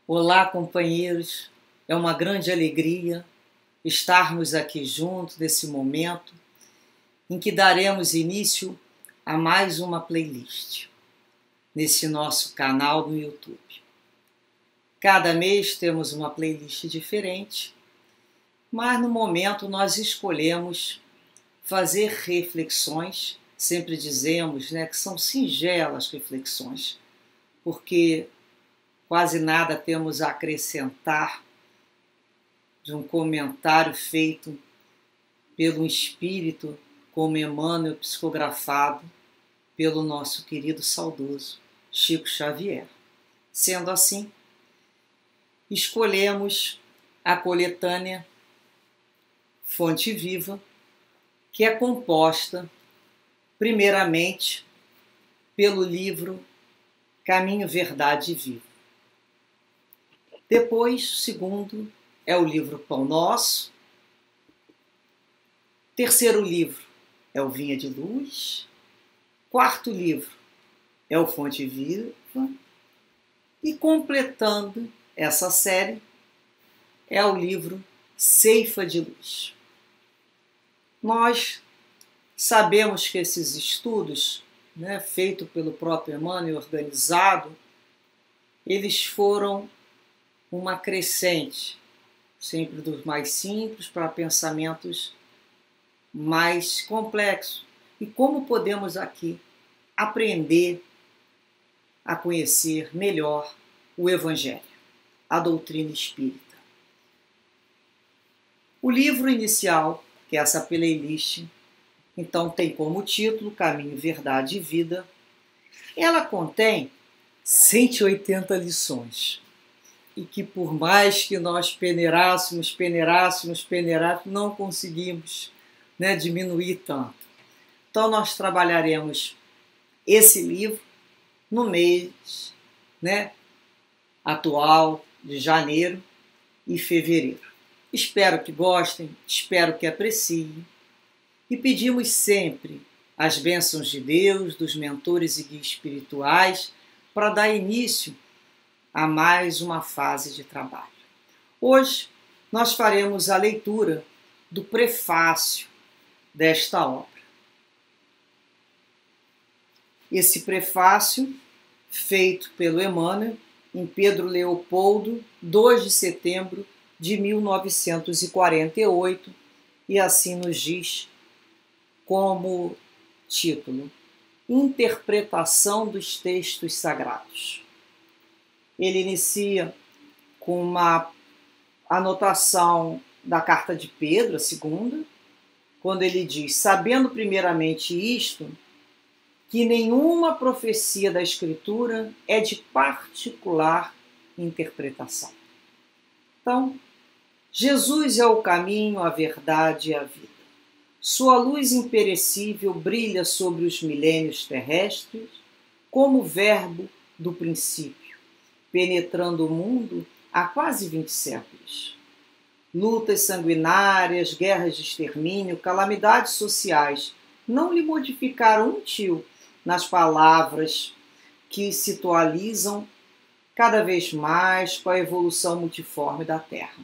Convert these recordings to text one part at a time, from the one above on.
Olá, companheiros. É uma grande alegria estarmos aqui juntos nesse momento em que daremos início a mais uma playlist nesse nosso canal no YouTube. Cada mês temos uma playlist diferente, mas no momento nós escolhemos fazer reflexões, sempre dizemos, que são singelas reflexões, porque quase nada temos a acrescentar de um comentário feito pelo espírito como Emmanuel, psicografado pelo nosso querido saudoso Chico Xavier. Sendo assim, escolhemos a coletânea Fonte Viva, que é composta primeiramente pelo livro Caminho, Verdade e Vida. Depois, o segundo é o livro Pão Nosso. Terceiro livro é o Vinha de Luz. Quarto livro é o Fonte Viva. E completando essa série é o livro Ceifa de Luz. Nós sabemos que esses estudos, feitos pelo próprio Emmanuel, organizado, eles foram uma crescente, sempre dos mais simples para pensamentos mais complexos. E como podemos aqui aprender a conhecer melhor o Evangelho, a doutrina espírita. O livro inicial, que é essa playlist, então tem como título Caminho, Verdade e Vida. Ela contém 180 lições. E que por mais que nós peneirássemos, não conseguimos diminuir tanto. Então nós trabalharemos esse livro no mês atual de janeiro e fevereiro. Espero que gostem, espero que apreciem e pedimos sempre as bênçãos de Deus, dos mentores e guias espirituais para dar início a mais uma fase de trabalho. Hoje nós faremos a leitura do prefácio desta obra. Esse prefácio, feito pelo Emmanuel, em Pedro Leopoldo, 2 de setembro de 1948, e assim nos diz como título: Interpretação dos Textos Sagrados. Ele inicia com uma anotação da carta de Pedro, a segunda, quando ele diz: sabendo primeiramente isto, que nenhuma profecia da Escritura é de particular interpretação. Então, Jesus é o caminho, a verdade e a vida. Sua luz imperecível brilha sobre os milênios terrestres como o verbo do princípio, penetrando o mundo há quase 20 séculos. Lutas sanguinárias, guerras de extermínio, calamidades sociais não lhe modificaram um tio nas palavras que se atualizam cada vez mais com a evolução multiforme da Terra.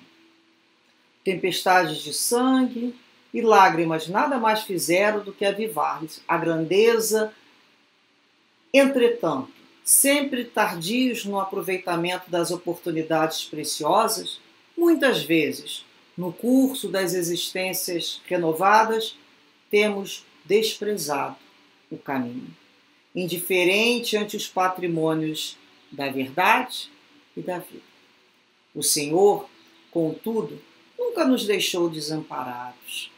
Tempestades de sangue e lágrimas nada mais fizeram do que avivar-lhes a grandeza. Entretanto, sempre tardios no aproveitamento das oportunidades preciosas, muitas vezes, no curso das existências renovadas, temos desprezado o caminho, indiferente ante os patrimônios da verdade e da vida. O Senhor, contudo, nunca nos deixou desamparados.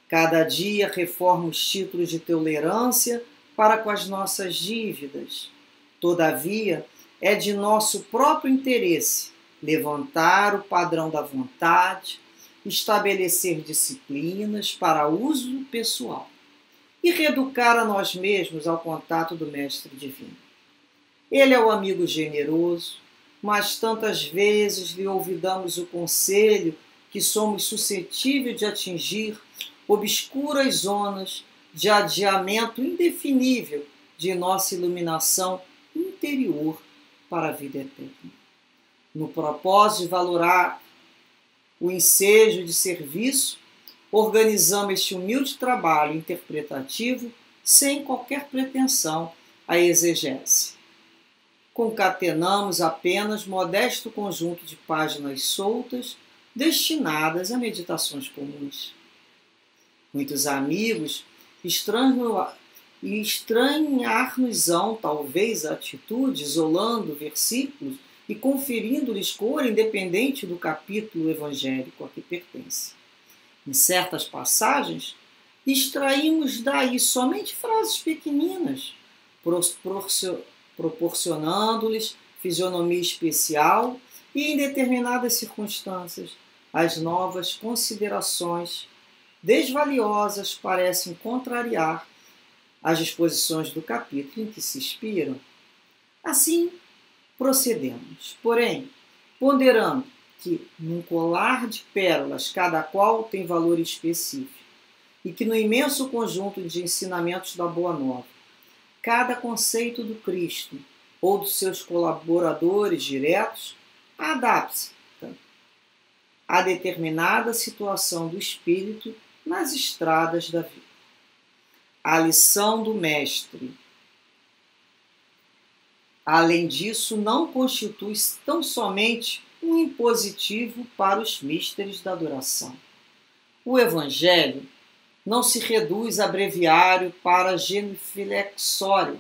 Cada dia reforma os títulos de tolerância para com as nossas dívidas. Todavia, é de nosso próprio interesse levantar o padrão da vontade, estabelecer disciplinas para uso pessoal e reeducar a nós mesmos ao contato do Mestre Divino. Ele é o amigo generoso, mas tantas vezes lhe olvidamos o conselho que somos suscetíveis de atingir obscuras zonas de adiamento indefinível de nossa iluminação interior para a vida eterna. No propósito de valorar o ensejo de serviço, organizamos este humilde trabalho interpretativo sem qualquer pretensão à exegese. Concatenamos apenas modesto conjunto de páginas soltas destinadas a meditações comuns. Muitos amigos estranhar-nos-ão talvez a atitude, isolando versículos e conferindo-lhes cor independente do capítulo evangélico a que pertence. Em certas passagens, extraímos daí somente frases pequeninas, proporcionando-lhes fisionomia especial e, em determinadas circunstâncias, as novas considerações desvaliosas parecem contrariar as disposições do capítulo em que se inspiram. Assim, procedemos, porém, ponderando que, num colar de pérolas, cada qual tem valor específico, e que no imenso conjunto de ensinamentos da Boa Nova, cada conceito do Cristo ou dos seus colaboradores diretos adapta-se a determinada situação do espírito nas estradas da vida. A lição do Mestre, além disso, não constitui tão somente um impositivo para os místeres da adoração. O Evangelho não se reduz a breviário para genuflexório.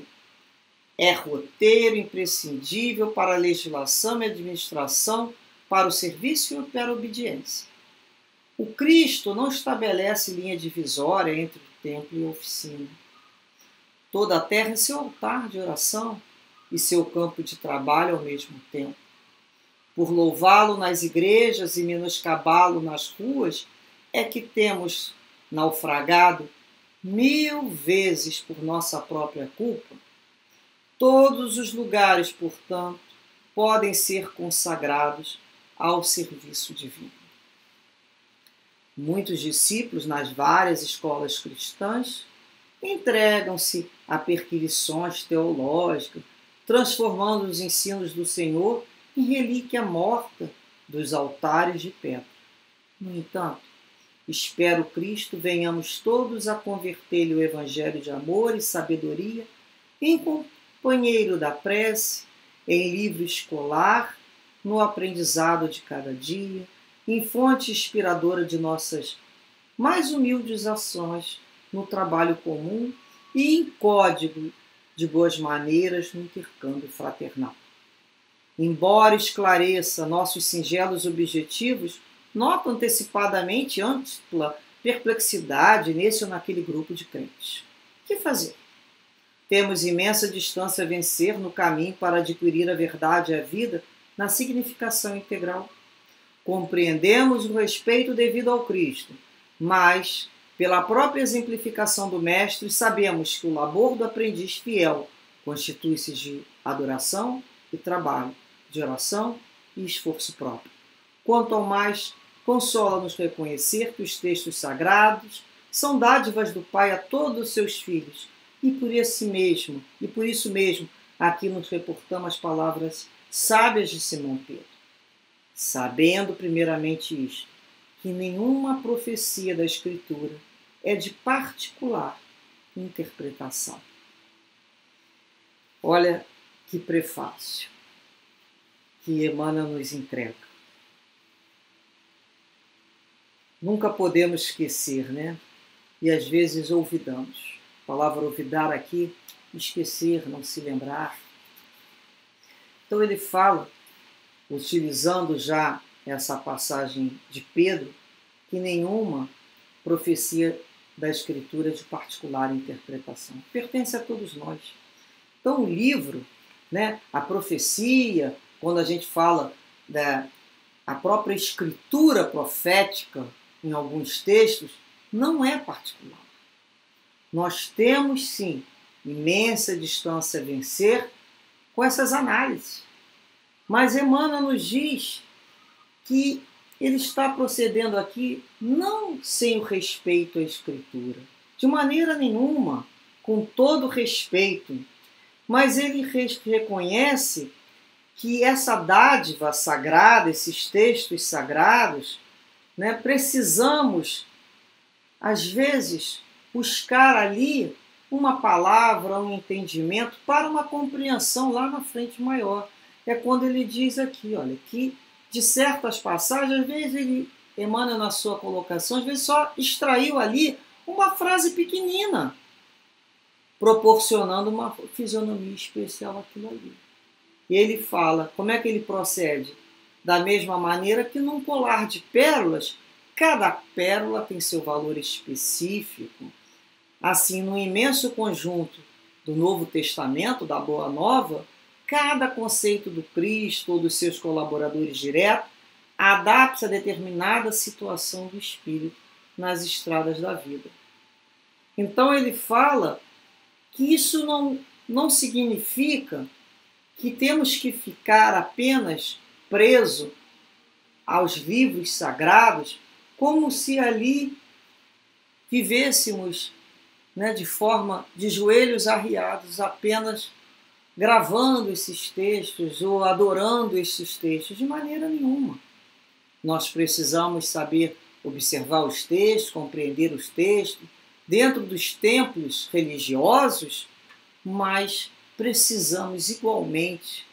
É roteiro imprescindível para a legislação e administração, para o serviço e para a obediência. O Cristo não estabelece linha divisória entre o templo e a oficina. Toda a terra é seu altar de oração e seu campo de trabalho ao mesmo tempo. Por louvá-lo nas igrejas e menoscabá-lo nas ruas, é que temos naufragado 1000 vezes por nossa própria culpa. Todos os lugares, portanto, podem ser consagrados ao serviço divino. Muitos discípulos nas várias escolas cristãs entregam-se a perquisições teológicas, transformando os ensinos do Senhor em relíquia morta dos altares de pedra. No entanto, espero Cristo venhamos todos a converter-lhe o evangelho de amor e sabedoria em companheiro da prece, em livro escolar, no aprendizado de cada dia, em fonte inspiradora de nossas mais humildes ações no trabalho comum e em código de boas maneiras no intercâmbio fraternal. Embora esclareça nossos singelos objetivos, noto antecipadamente ampla perplexidade nesse ou naquele grupo de crentes. O que fazer? Temos imensa distância a vencer no caminho para adquirir a verdade e a vida na significação integral. Compreendemos o respeito devido ao Cristo, mas, pela própria exemplificação do Mestre, sabemos que o labor do aprendiz fiel constitui-se de adoração e trabalho, de oração e esforço próprio. Quanto ao mais, consola-nos reconhecer que os textos sagrados são dádivas do Pai a todos os seus filhos, e por isso mesmo, aqui nos reportamos as palavras sábias de Simão Pedro. Sabendo primeiramente isto, que nenhuma profecia da Escritura é de particular interpretação. Olha que prefácio que Emmanuel nos entrega. Nunca podemos esquecer, né? E às vezes olvidamos. A palavra olvidar aqui, esquecer, não se lembrar. Então ele fala, utilizando já essa passagem de Pedro, que nenhuma profecia da Escritura é de particular interpretação. Pertence a todos nós. Então o livro, né, a profecia, quando a gente fala a própria escritura profética em alguns textos, não é particular. Nós temos, sim, imensa distância a vencer com essas análises. Mas Emmanuel nos diz que ele está procedendo aqui não sem o respeito à Escritura, de maneira nenhuma, com todo respeito, mas ele reconhece que essa dádiva sagrada, esses textos sagrados, né, precisamos, às vezes, buscar ali uma palavra, um entendimento para uma compreensão lá na frente maior. É quando ele diz aqui, olha, que de certas passagens, às vezes ele emana na sua colocação, às vezes só extraiu ali uma frase pequenina, proporcionando uma fisionomia especial àquilo ali. E ele fala, como é que ele procede? Da mesma maneira que num colar de pérolas, cada pérola tem seu valor específico. Assim, no imenso conjunto do Novo Testamento, da Boa Nova, cada conceito do Cristo ou dos seus colaboradores diretos adapta-se a determinada situação do espírito nas estradas da vida. Então ele fala que isso não significa que temos que ficar apenas preso aos livros sagrados como se ali vivêssemos, né, de forma de joelhos arriados, apenas gravando esses textos ou adorando esses textos, de maneira nenhuma. Nós precisamos saber observar os textos, compreender os textos, dentro dos templos religiosos, mas precisamos igualmente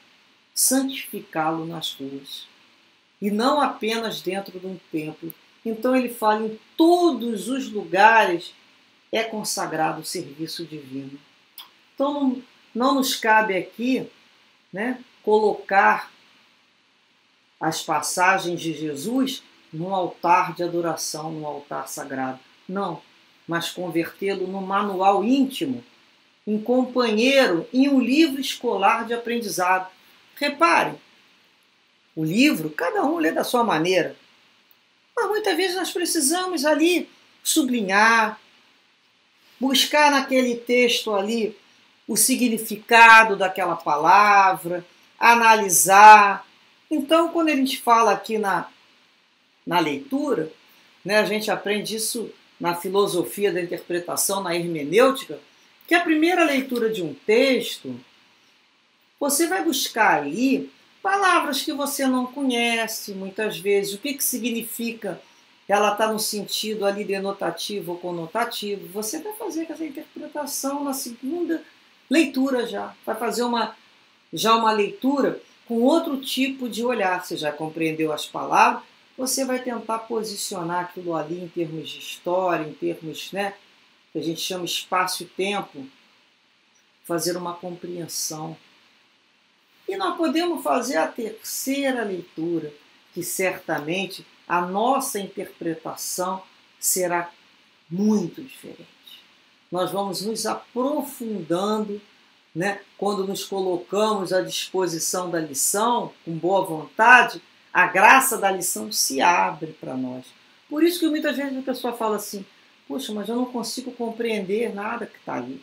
santificá-lo nas ruas. E não apenas dentro de um templo. Então ele fala em todos os lugares é consagrado o serviço divino. Então não nos cabe aqui, né, colocar as passagens de Jesus num altar de adoração, num altar sagrado. Não, mas convertê-lo num manual íntimo, em companheiro, em um livro escolar de aprendizado. Reparem, o livro, cada um lê da sua maneira, mas muitas vezes nós precisamos ali sublinhar, buscar naquele texto ali o significado daquela palavra, analisar. Então, quando a gente fala aqui na leitura, né, a gente aprende isso na filosofia da interpretação, na hermenêutica, que a primeira leitura de um texto, você vai buscar ali palavras que você não conhece, muitas vezes, o que significa, ela está no sentido ali denotativo ou conotativo, você vai fazer essa interpretação na segunda leitura já, vai fazer uma leitura com outro tipo de olhar, você já compreendeu as palavras, você vai tentar posicionar aquilo ali em termos de história, em termos, né, que a gente chama espaço e tempo, fazer uma compreensão. E nós podemos fazer a terceira leitura, que certamente a nossa interpretação será muito diferente. Nós vamos nos aprofundando, né? Quando nos colocamos à disposição da lição, com boa vontade, a graça da lição se abre para nós. Por isso que muitas vezes a pessoa fala assim, poxa, mas eu não consigo compreender nada que está ali.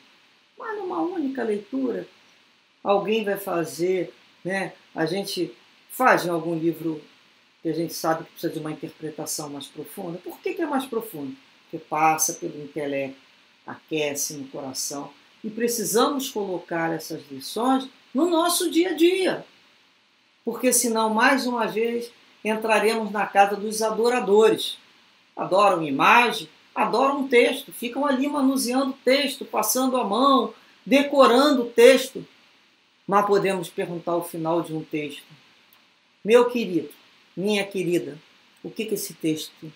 Mas numa única leitura, alguém vai fazer, né? A gente faz em algum livro que a gente sabe que precisa de uma interpretação mais profunda. Por que é mais profundo? Porque passa pelo intelecto, aquece no coração. E precisamos colocar essas lições no nosso dia a dia. Porque senão, mais uma vez, entraremos na casa dos adoradores. Adoram imagem, adoram texto, ficam ali manuseando o texto, passando a mão, decorando o texto. Mas podemos perguntar ao final de um texto, meu querido, minha querida, o que esse texto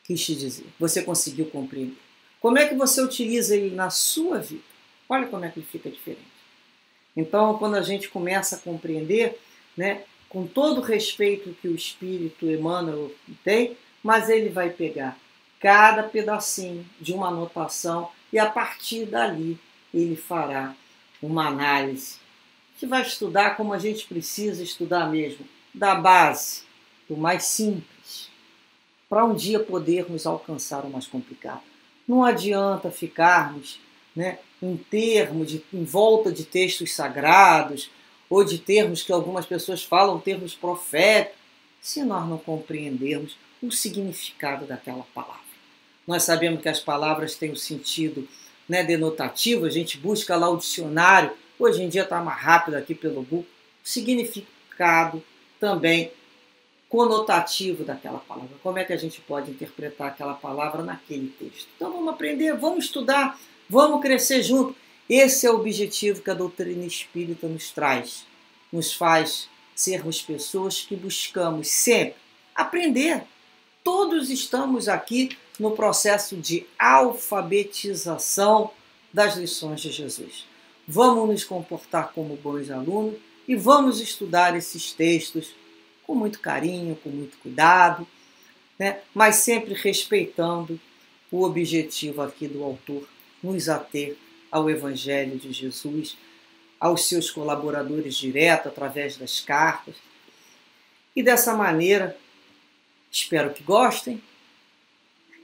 quis te dizer? Você conseguiu compreender? Como é que você utiliza ele na sua vida? Olha como é que ele fica diferente. Então, quando a gente começa a compreender, né, com todo o respeito que o Espírito Emmanuel tem, mas ele vai pegar cada pedacinho de uma anotação e a partir dali ele fará uma análise que vai estudar como a gente precisa estudar mesmo, da base, do mais simples, para um dia podermos alcançar o mais complicado. Não adianta ficarmos, né, em volta de textos sagrados ou de termos que algumas pessoas falam, termos proféticos, se nós não compreendermos o significado daquela palavra. Nós sabemos que as palavras têm o sentido, né, denotativo, a gente busca lá o dicionário, hoje em dia está mais rápido aqui pelo Google, significado também conotativo daquela palavra. Como é que a gente pode interpretar aquela palavra naquele texto? Então vamos aprender, vamos estudar, vamos crescer junto. Esse é o objetivo que a doutrina espírita nos traz. Nos faz sermos pessoas que buscamos sempre aprender. Todos estamos aqui no processo de alfabetização das lições de Jesus. Vamos nos comportar como bons alunos e vamos estudar esses textos com muito carinho, com muito cuidado, né? Mas sempre respeitando o objetivo aqui do autor, nos ater ao Evangelho de Jesus, aos seus colaboradores diretos, através das cartas. E dessa maneira, espero que gostem,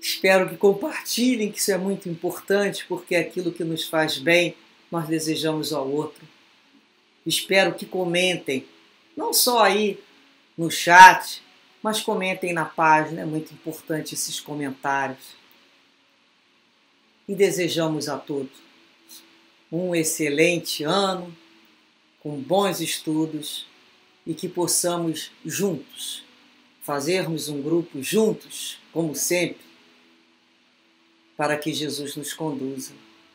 espero que compartilhem, que isso é muito importante, porque é aquilo que nos faz bem, nós desejamos ao outro. Espero que comentem, não só aí no chat, mas comentem na página, é muito importante esses comentários. E desejamos a todos um excelente ano, com bons estudos e que possamos juntos fazermos um grupo juntos, como sempre, para que Jesus nos conduza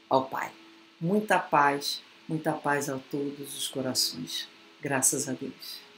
ao Pai. Muita paz a todos os corações. Graças a Deus.